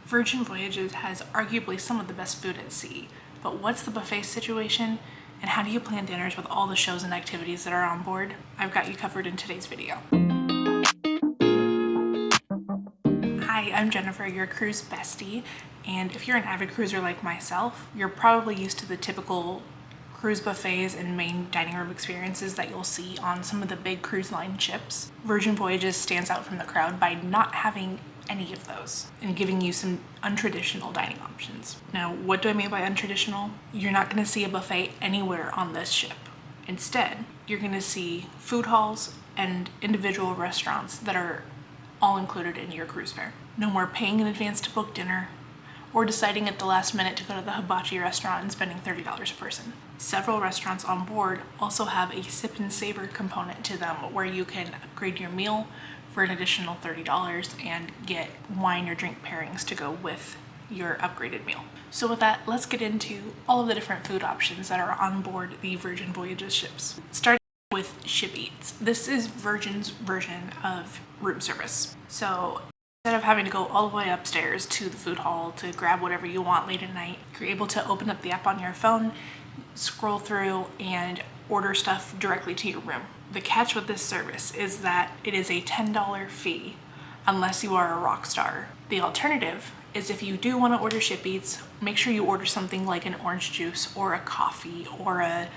Virgin Voyages has arguably some of the best food at sea, but what's the buffet situation and how do you plan dinners with all the shows and activities that are on board? I've got you covered in today's video. Hi, I'm Jennifer, your cruise bestie, and if you're an avid cruiser like myself, you're probably used to the typical cruise buffets and main dining room experiences that you'll see on some of the big cruise line ships. Virgin Voyages stands out from the crowd by not having any of those and giving you some untraditional dining options. Now, what do I mean by untraditional? You're not going to see a buffet anywhere on this ship. Instead, you're going to see food halls and individual restaurants that are all included in your cruise fare. No more paying in advance to book dinner or deciding at the last minute to go to the hibachi restaurant and spending $30 a person. Several restaurants on board also have a sip and savor component to them where you can upgrade your meal for an additional $30 and get wine or drink pairings to go with your upgraded meal. So with that, let's get into all of the different food options that are on board the Virgin Voyages ships. Starting with Ship Eats. This is Virgin's version of room service. So instead of having to go all the way upstairs to the food hall to grab whatever you want late at night, you're able to open up the app on your phone, scroll through, and order stuff directly to your room. The catch with this service is that it is a $10 fee unless you are a rock star. The alternative is if you do want to order Ship Eats, make sure you order something like an orange juice or a coffee or a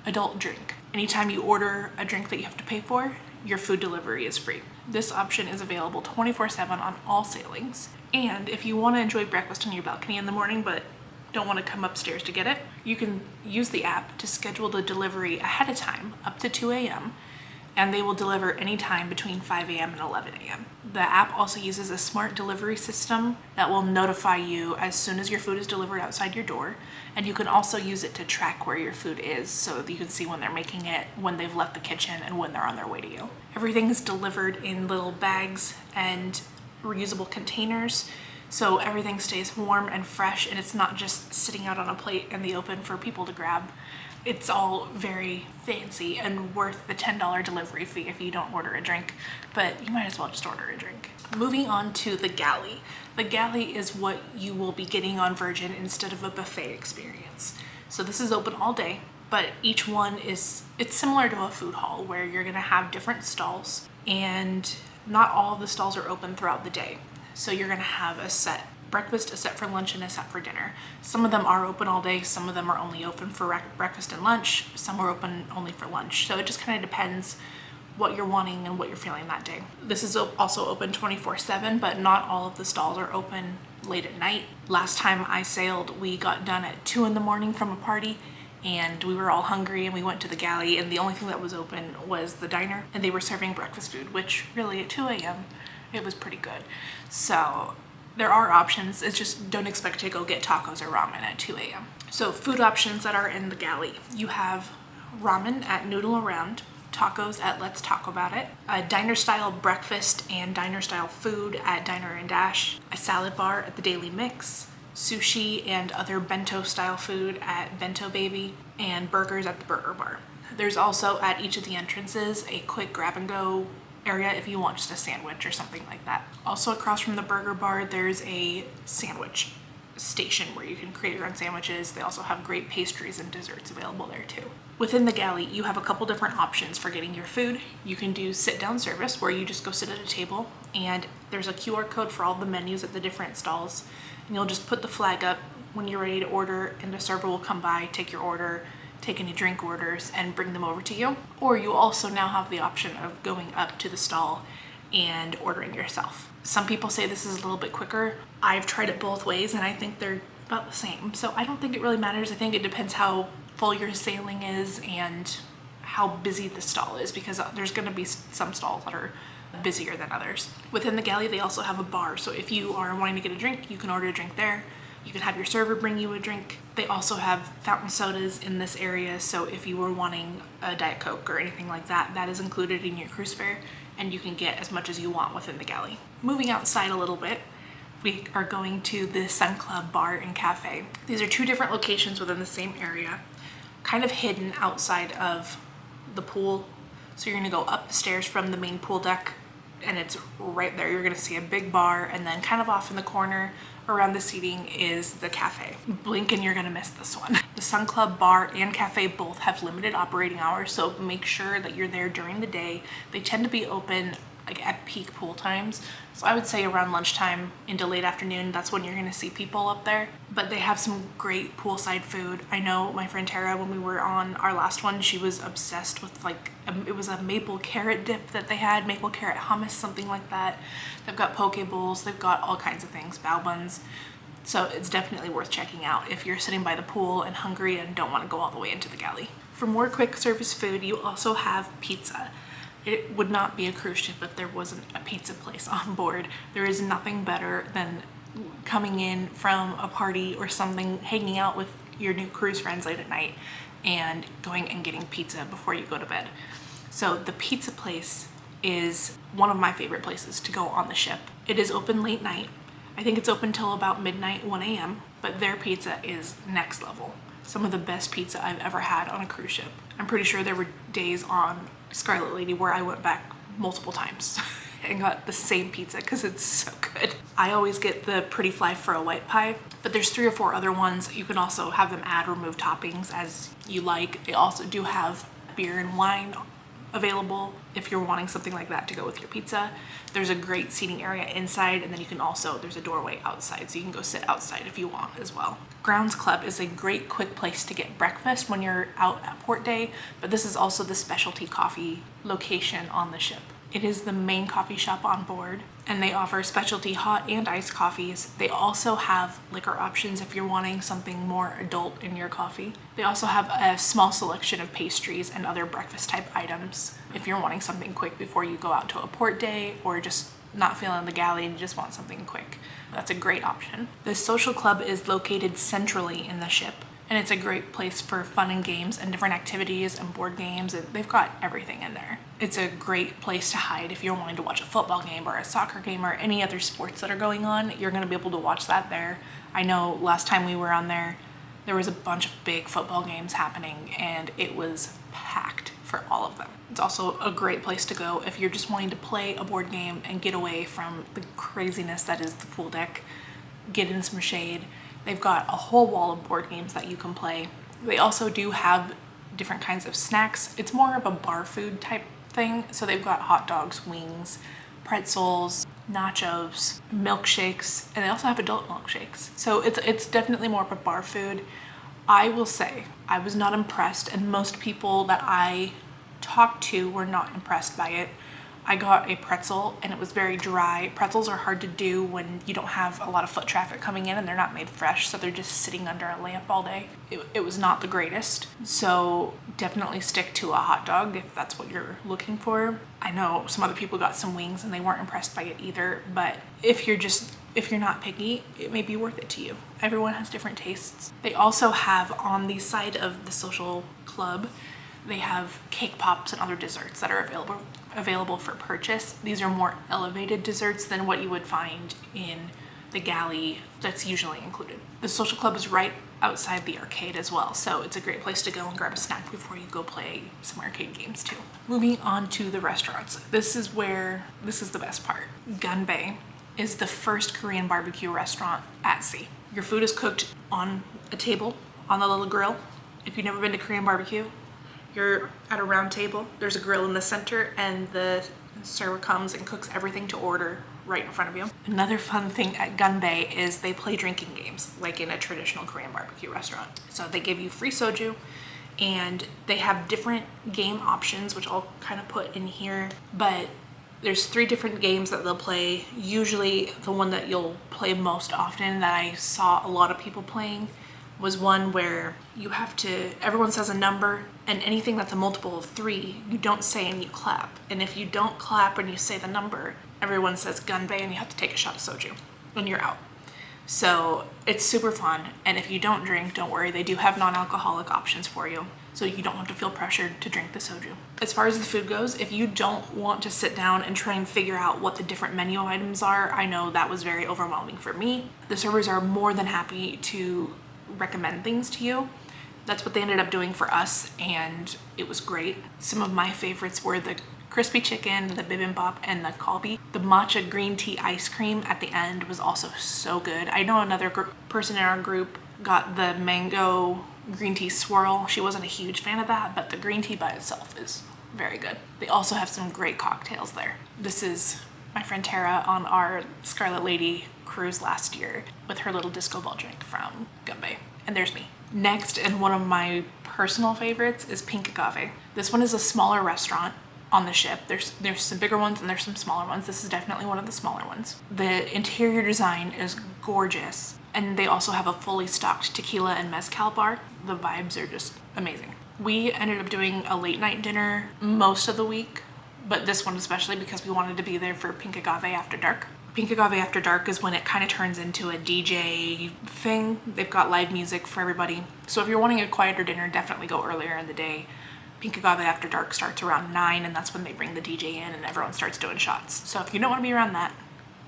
adult drink. Anytime you order a drink that you have to pay for, your food delivery is free. This option is available 24/7 on all sailings. And if you want to enjoy breakfast on your balcony in the morning but don't want to come upstairs to get it, you can use the app to schedule the delivery ahead of time, up to 2 a.m., and they will deliver anytime between 5 a.m. and 11 a.m. The app also uses a smart delivery system that will notify you as soon as your food is delivered outside your door, and you can also use it to track where your food is so that you can see when they're making it, when they've left the kitchen, and when they're on their way to you. Everything is delivered in little bags and reusable containers, so everything stays warm and fresh and it's not just sitting out on a plate in the open for people to grab. It's all very fancy and worth the $10 delivery fee if you don't order a drink, but you might as well just order a drink. Moving on to the galley. The galley is what you will be getting on Virgin instead of a buffet experience. So this is open all day, but each one it's similar to a food hall where you're gonna have different stalls, and not all of the stalls are open throughout the day. So you're gonna have a set breakfast, a set for lunch, and a set for dinner. Some of them are open all day, some of them are only open for breakfast and lunch, some are open only for lunch. So it just kind of depends what you're wanting and what you're feeling that day. This is also open 24/7, but not all of the stalls are open late at night. Last time I sailed, we got done at 2 in the morning from a party, and we were all hungry and we went to the galley, and the only thing that was open was the diner, and they were serving breakfast food, which really at 2 a.m. it was pretty good. So there are options, it's just don't expect to go get tacos or ramen at 2 a.m. So food options that are in the galley. You have ramen at Noodle Around, tacos at Let's Talk About It, a diner style breakfast and diner style food at Diner and Dash, a salad bar at the Daily Mix, sushi and other bento style food at Bento Baby, and burgers at the Burger Bar. There's also at each of the entrances a quick grab and go area if you want just a sandwich or something like that. Also across from the Burger Bar, there's a sandwich station where you can create your own sandwiches. They also have great pastries and desserts available there too. Within the galley, you have a couple different options for getting your food. You can do sit down service where you just go sit at a table, and there's a QR code for all the menus at the different stalls, and you'll just put the flag up when you're ready to order, and the server will come by, take your order, take any drink orders, and bring them over to you. Or you also now have the option of going up to the stall and ordering yourself. Some people say this is a little bit quicker. I've tried it both ways and I think they're about the same. So I don't think it really matters. I think it depends how full your sailing is and how busy the stall is, because there's gonna be some stalls that are busier than others. Within the galley, they also have a bar. So if you are wanting to get a drink, you can order a drink there. You can have your server bring you a drink. They also have fountain sodas in this area, so if you were wanting a Diet Coke or anything like that, that is included in your cruise fare, and you can get as much as you want within the galley. Moving outside a little bit, we are going to the Sun Club Bar and Cafe. These are two different locations within the same area, kind of hidden outside of the pool. So you're gonna go up the stairs from the main pool deck and it's right there. You're gonna see a big bar, and then kind of off in the corner around the seating is the cafe. Blink and you're gonna miss this one. The Sun Club bar and cafe both have limited operating hours, so make sure that you're there during the day. They tend to be open like at peak pool times. So I would say around lunchtime into late afternoon, that's when you're gonna see people up there. But they have some great poolside food. I know my friend Tara, when we were on our last one, she was obsessed with like, it was a maple carrot dip that they had, maple carrot hummus, something like that. They've got poke bowls, they've got all kinds of things, bao buns. So it's definitely worth checking out if you're sitting by the pool and hungry and don't wanna go all the way into the galley. For more quick service food, you also have pizza. It would not be a cruise ship if there wasn't a pizza place on board. There is nothing better than coming in from a party or something, hanging out with your new cruise friends late at night and going and getting pizza before you go to bed. So the pizza place is one of my favorite places to go on the ship. It is open late night. I think it's open till about midnight, 1 a.m., but their pizza is next level. Some of the best pizza I've ever had on a cruise ship. I'm pretty sure there were days on Scarlet Lady where I went back multiple times and got the same pizza because it's so good. I always get the Pretty Fly for a white pie, but there's 3 or 4 other ones. You can also have them add or remove toppings as you like. They also do have beer and wine available if you're wanting something like that to go with your pizza. There's a great seating area inside, and then you can also, there's a doorway outside, so you can go sit outside if you want as well. Grounds Club is a great quick place to get breakfast when you're out at port day, but this is also the specialty coffee location on the ship. It is the main coffee shop on board, and they offer specialty hot and iced coffees. They also have liquor options if you're wanting something more adult in your coffee. They also have a small selection of pastries and other breakfast type items if you're wanting something quick before you go out to a port day or just not feeling the galley and you just want something quick. That's a great option. The social club is located centrally in the ship, and it's a great place for fun and games and different activities and board games, and they've got everything in there. It's a great place to hide if you're wanting to watch a football game or a soccer game or any other sports that are going on. You're gonna be able to watch that there. I know last time we were on there, there was a bunch of big football games happening and it was packed for all of them. It's also a great place to go if you're just wanting to play a board game and get away from the craziness that is the pool deck, get in some shade. They've got a whole wall of board games that you can play. They also do have different kinds of snacks. It's more of a bar food type thing. So they've got hot dogs, wings, pretzels, nachos, milkshakes, and they also have adult milkshakes. So it's definitely more of a bar food. I will say I was not impressed, and most people that I talked to were not impressed by it. I got a pretzel and it was very dry. Pretzels are hard to do when you don't have a lot of foot traffic coming in and they're not made fresh, so they're just sitting under a lamp all day. It was not the greatest, so definitely stick to a hot dog if that's what you're looking for. I know some other people got some wings and they weren't impressed by it either, but if you're not picky, it may be worth it to you. Everyone has different tastes. They also have on the side of the social club, they have cake pops and other desserts that are available for purchase. These are more elevated desserts than what you would find in the galley that's usually included. The social club is right outside the arcade as well, so it's a great place to go and grab a snack before you go play some arcade games too. Moving on to the restaurants. This is the best part. Gun Bay is the first Korean barbecue restaurant at sea. Your food is cooked on a table on the little grill. If you've never been to Korean barbecue, you're at a round table, there's a grill in the center, and the server comes and cooks everything to order right in front of you. Another fun thing at Gun Bay is they play drinking games like in a traditional Korean barbecue restaurant. So they give you free soju, and they have different game options, which I'll kind of put in here, but there's 3 different games that they'll play. Usually the one that you'll play most often that I saw a lot of people playing was one where everyone says a number, and anything that's a multiple of 3, you don't say and you clap. And if you don't clap and you say the number, everyone says Gun Bay and you have to take a shot of soju when you're out. So it's super fun, and if you don't drink, don't worry, they do have non-alcoholic options for you, so you don't have to feel pressured to drink the soju. As far as the food goes, if you don't want to sit down and try and figure out what the different menu items are, I know that was very overwhelming for me. The servers are more than happy to recommend things to you. That's what they ended up doing for us, and it was great. Some of my favorites were the crispy chicken, the bibimbap, and the kalbi. The matcha green tea ice cream at the end was also so good. I know another person in our group got the mango green tea swirl. She wasn't a huge fan of that, but the green tea by itself is very good. They also have some great cocktails there. This is my friend Tara on our Scarlet Lady cruise last year with her little disco ball drink from Agave. And there's me. Next, and one of my personal favorites, is Pink Agave. This one is a smaller restaurant on the ship. There's some bigger ones and there's some smaller ones. This is definitely one of the smaller ones. The interior design is gorgeous, and they also have a fully stocked tequila and mezcal bar. The vibes are just amazing. We ended up doing a late night dinner most of the week, but this one especially because we wanted to be there for Pink Agave After Dark. Pink Agave After Dark is when it kind of turns into a DJ thing. They've got live music for everybody. So if you're wanting a quieter dinner, definitely go earlier in the day. Pink Agave After Dark starts around 9, and that's when they bring the DJ in and everyone starts doing shots. So if you don't want to be around that,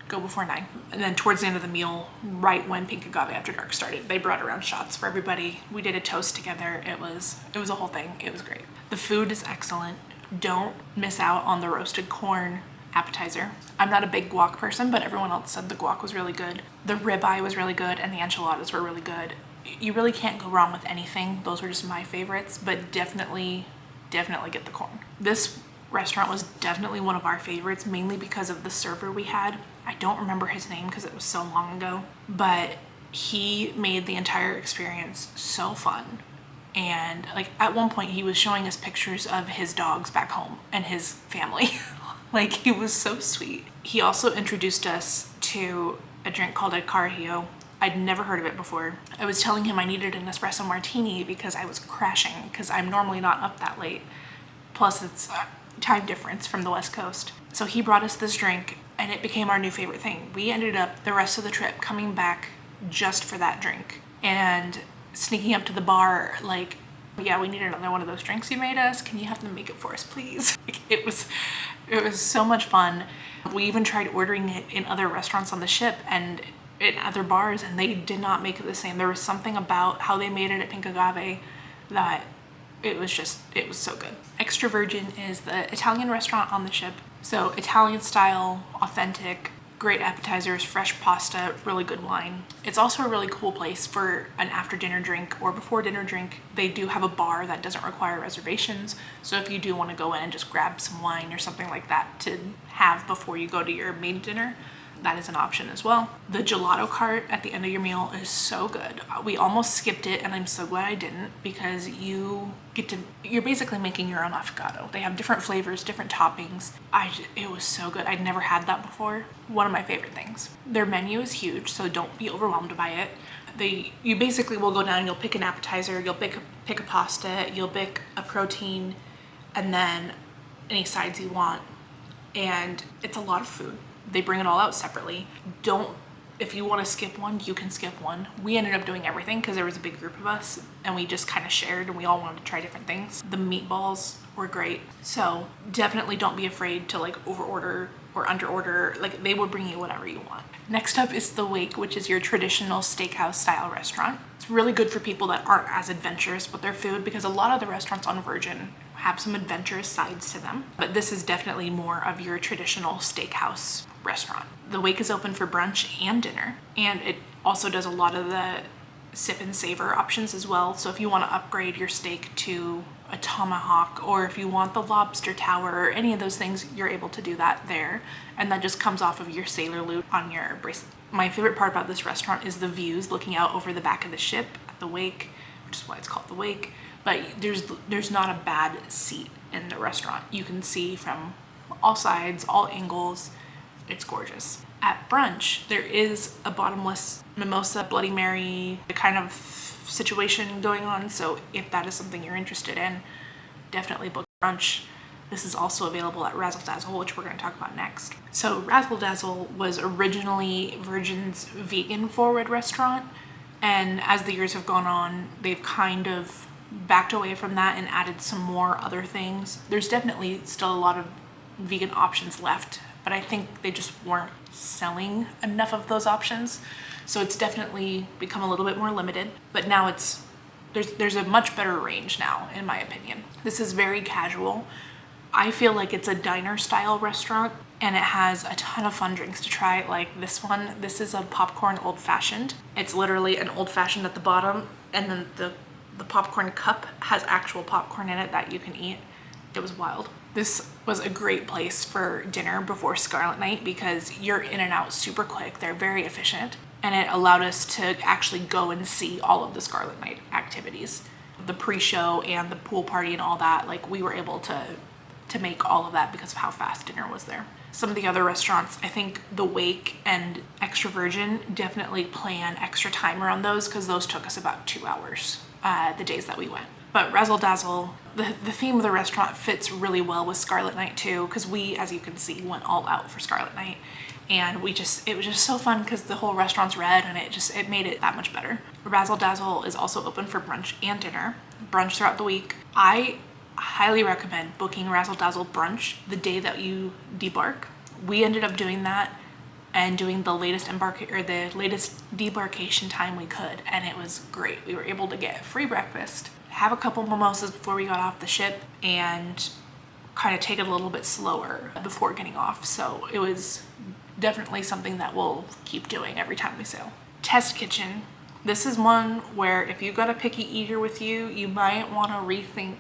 go before 9. And then towards the end of the meal, right when Pink Agave After Dark started, they brought around shots for everybody. We did a toast together. It was a whole thing. It was great. The food is excellent. Don't miss out on the roasted corn appetizer. I'm not a big guac person, but everyone else said the guac was really good. The ribeye was really good, and the enchiladas were really good. You really can't go wrong with anything. Those were just my favorites, but definitely get the corn. This restaurant was definitely one of our favorites, mainly because of the server we had. I don't remember his name because it was so long ago, but he made the entire experience so fun. And like at one point he was showing us pictures of his dogs back home and his family. Like, he was so sweet. He also introduced us to a drink called a carajillo. I'd never heard of it before. I was telling him I needed an espresso martini because I was crashing, because I'm normally not up that late. Plus it's time difference from the West Coast. So he brought us this drink and it became our new favorite thing. We ended up the rest of the trip coming back just for that drink and sneaking up to the bar like, yeah, we need another one of those drinks you made us. Can you have them make it for us, please? It was so much fun. We even tried ordering it in other restaurants on the ship and in other bars, and they did not make it the same. There was something about how they made it at Pink Agave that it was so good. Extra Virgin is the Italian restaurant on the ship. So Italian style, authentic, great appetizers, fresh pasta, really good wine. It's also a really cool place for an after dinner drink or before dinner drink. They do have a bar that doesn't require reservations. So if you do want to go in and just grab some wine or something like that to have before you go to your main dinner, that is an option as well. The gelato cart at the end of your meal is so good. We almost skipped it, and I'm so glad I didn't, because you're basically making your own affogato. They have different flavors, different toppings. It was so good. I'd never had that before. One of my favorite things. Their menu is huge, so don't be overwhelmed by it. You basically will go down, you'll pick an appetizer, you'll pick a pasta, you'll pick a protein, and then any sides you want. And it's a lot of food. They bring it all out separately. If you want to skip one, you can skip one. We ended up doing everything because there was a big group of us and we just kind of shared and we all wanted to try different things. The meatballs were great. So definitely don't be afraid to like overorder or underorder. Like, they will bring you whatever you want. Next up is The Wake, which is your traditional steakhouse style restaurant. It's really good for people that aren't as adventurous with their food, because a lot of the restaurants on Virgin have some adventurous sides to them, but this is definitely more of your traditional steakhouse restaurant. The Wake is open for brunch and dinner, and it also does a lot of the sip and savor options as well. So if you want to upgrade your steak to a tomahawk, or if you want the lobster tower or any of those things, you're able to do that there, and that just comes off of your sailor loop on your bracelet. My favorite part about this restaurant is the views looking out over the back of the ship at the Wake, which is why it's called The Wake. But there's not a bad seat in the restaurant. You can see from all sides, all angles. It's gorgeous. At brunch, there is a bottomless mimosa, Bloody Mary kind of situation going on. So if that is something you're interested in, definitely book brunch. This is also available at Razzle Dazzle, which we're going to talk about next. So Razzle Dazzle was originally Virgin's vegan forward restaurant. And as the years have gone on, they've kind of backed away from that and added some more other things. There's definitely still a lot of vegan options left, but I think they just weren't selling enough of those options. So it's definitely become a little bit more limited, but now there's a much better range now, in my opinion. This is very casual. I feel like it's a diner style restaurant, and it has a ton of fun drinks to try. Like this one, this is a popcorn old fashioned. It's literally an old fashioned at the bottom, and then the popcorn cup has actual popcorn in it that you can eat. It was wild. This was a great place for dinner before Scarlet Night because you're in and out super quick. They're very efficient, and it allowed us to actually go and see all of the Scarlet Night activities. The pre-show and the pool party and all that, like we were able to make all of that because of how fast dinner was there. Some of the other restaurants, I think the Wake and Extra Virgin, definitely plan extra time around those because those took us about 2 hours the days that we went. But Razzle Dazzle, the theme of the restaurant fits really well with Scarlet Night too, because we, as you can see, went all out for Scarlet Night. And it was just so fun because the whole restaurant's red, and it made it that much better. Razzle Dazzle is also open for brunch and dinner. Brunch throughout the week. I highly recommend booking Razzle Dazzle brunch the day that you debark. We ended up doing that and doing the latest debarkation time we could, and it was great. We were able to get free breakfast, have a couple mimosas before we got off the ship, and kind of take it a little bit slower before getting off. So it was definitely something that we'll keep doing every time we sail. Test kitchen. This is one where if you've got a picky eater with you, you might want to rethink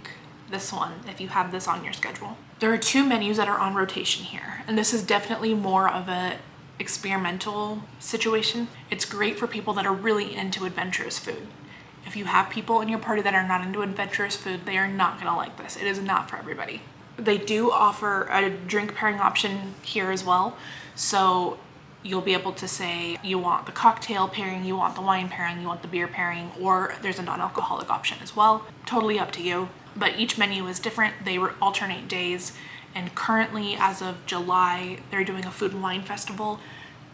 this one if you have this on your schedule. There are 2 menus that are on rotation here, and this is definitely more of a experimental situation. It's great for people that are really into adventurous food. If you have people in your party that are not into adventurous food, they are not gonna like this. It is not for everybody. They do offer a drink pairing option here as well. So you'll be able to say you want the cocktail pairing, you want the wine pairing, you want the beer pairing, or there's a non-alcoholic option as well. Totally up to you. But each menu is different. They alternate days. And currently, as of July, they're doing a food and wine festival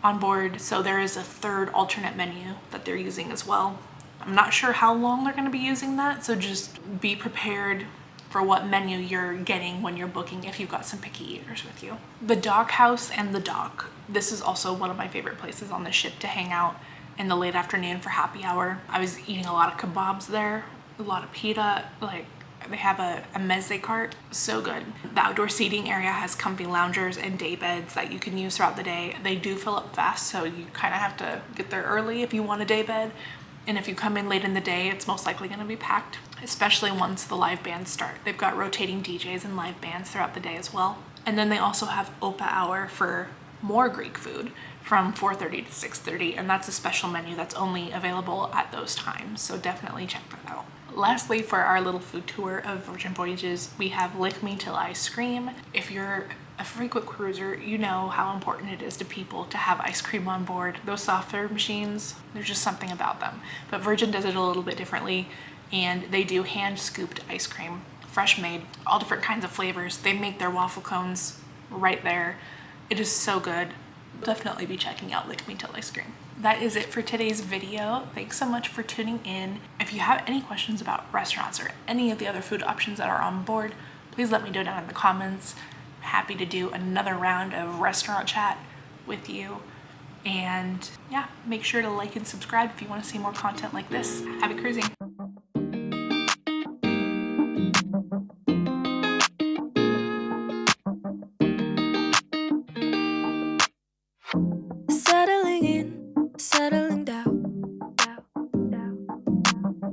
on board. So there is a 3rd alternate menu that they're using as well. I'm not sure how long they're going to be using that. So just be prepared for what menu you're getting when you're booking if you've got some picky eaters with you. The Dock House and the Dock. This is also one of my favorite places on the ship to hang out in the late afternoon for happy hour. I was eating a lot of kebabs there, a lot of pita, like they have a meze cart, so good. The outdoor seating area has comfy loungers and day beds that you can use throughout the day. They do fill up fast, so you kind of have to get there early if you want a day bed. And if you come in late in the day, it's most likely going to be packed, especially once the live bands start. They've got rotating DJs and live bands throughout the day as well. And then they also have Opa Hour for more Greek food from 4:30 to 6:30, and that's a special menu that's only available at those times, so definitely check that out. Lastly, for our little food tour of Virgin Voyages, we have Lick Me Till I Scream. If you're a frequent cruiser, you know how important it is to people to have ice cream on board. Those soft serve machines, there's just something about them. But Virgin does it a little bit differently, and they do hand scooped ice cream, fresh made, all different kinds of flavors. They make their waffle cones right there. It is so good. Definitely be checking out Lick Me Till I Scream. That is it for today's video. Thanks so much for tuning in. If you have any questions about restaurants or any of the other food options that are on board, please let me know down in the comments. I'm happy to do another round of restaurant chat with you. And yeah, make sure to like and subscribe if you want to see more content like this. Happy cruising.